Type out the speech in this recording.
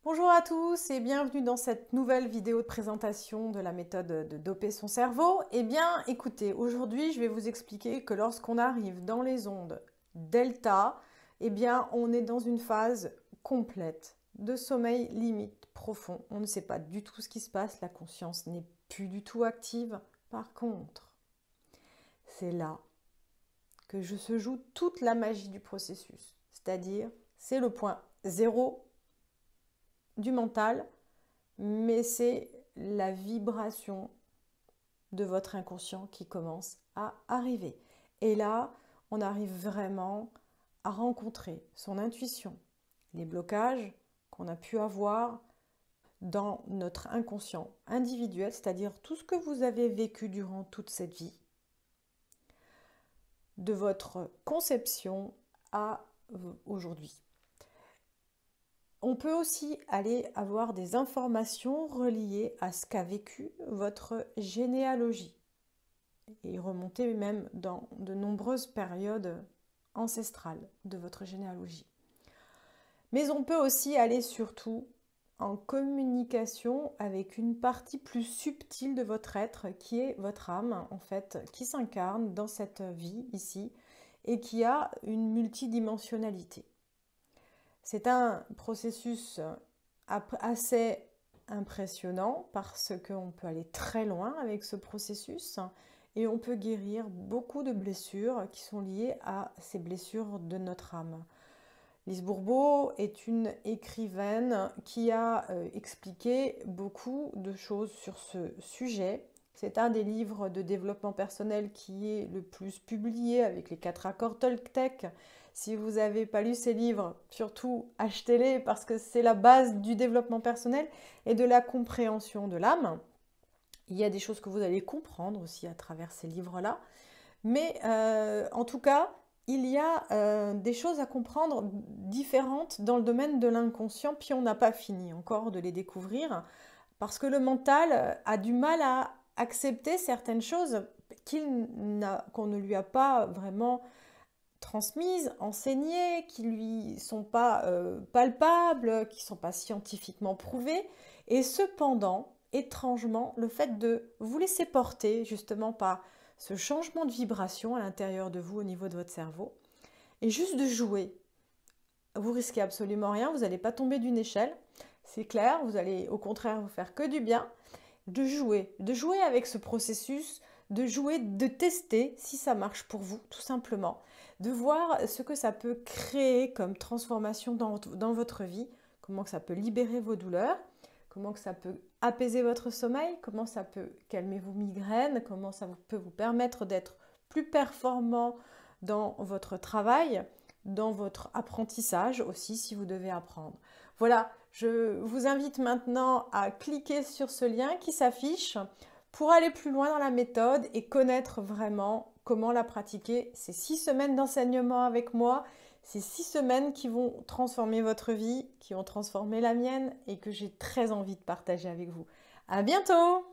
Bonjour à tous et bienvenue dans cette nouvelle vidéo de présentation de la méthode de doper son cerveau. Eh bien, écoutez, aujourd'hui, je vais vous expliquer que lorsqu'on arrive dans les ondes delta, eh bien, on est dans une phase complète de sommeil limite profond. On ne sait pas du tout ce qui se passe, la conscience n'est plus du tout active. Par contre, c'est là que se joue toute la magie du processus. C'est-à-dire, c'est le point zéro du mental, mais c'est la vibration de votre inconscient qui commence à arriver. Et là, on arrive vraiment à rencontrer son intuition, les blocages qu'on a pu avoir dans notre inconscient individuel, c'est-à-dire tout ce que vous avez vécu durant toute cette vie, de votre conception à aujourd'hui. On peut aussi aller avoir des informations reliées à ce qu'a vécu votre généalogie et remonter même dans de nombreuses périodes ancestrales de votre généalogie. Mais on peut aussi aller surtout en communication avec une partie plus subtile de votre être qui est votre âme en fait, qui s'incarne dans cette vie ici et qui a une multidimensionnalité. C'est un processus assez impressionnant parce qu'on peut aller très loin avec ce processus et on peut guérir beaucoup de blessures qui sont liées à ces blessures de notre âme. Lise Bourbeau est une écrivaine qui a expliqué beaucoup de choses sur ce sujet. C'est un des livres de développement personnel qui est le plus publié avec les 4 accords Toltec. Si vous n'avez pas lu ces livres, surtout achetez-les parce que c'est la base du développement personnel et de la compréhension de l'âme. Il y a des choses que vous allez comprendre aussi à travers ces livres-là. Mais en tout cas, il y a des choses à comprendre différentes dans le domaine de l'inconscient, puis on n'a pas fini encore de les découvrir, parce que le mental a du mal à accepter certaines choses qu'on ne lui a pas vraiment transmises, enseignées, qui lui sont pas palpables, qui sont pas scientifiquement prouvées. Et cependant, étrangement, le fait de vous laisser porter justement par ce changement de vibration à l'intérieur de vous au niveau de votre cerveau, et juste de jouer, vous risquez absolument rien, vous n'allez pas tomber d'une échelle, c'est clair, vous allez au contraire vous faire que du bien, de jouer avec ce processus, de jouer, de tester si ça marche pour vous, tout simplement, de voir ce que ça peut créer comme transformation dans votre vie, comment que ça peut libérer vos douleurs, comment que ça peut apaiser votre sommeil, comment ça peut calmer vos migraines, comment ça peut vous permettre d'être plus performant dans votre travail, dans votre apprentissage aussi si vous devez apprendre. Voilà, je vous invite maintenant à cliquer sur ce lien qui s'affiche pour aller plus loin dans la méthode et connaître vraiment comment la pratiquer. Ces 6 semaines d'enseignement avec moi, ces 6 semaines qui vont transformer votre vie, qui ont transformé la mienne et que j'ai très envie de partager avec vous. À bientôt!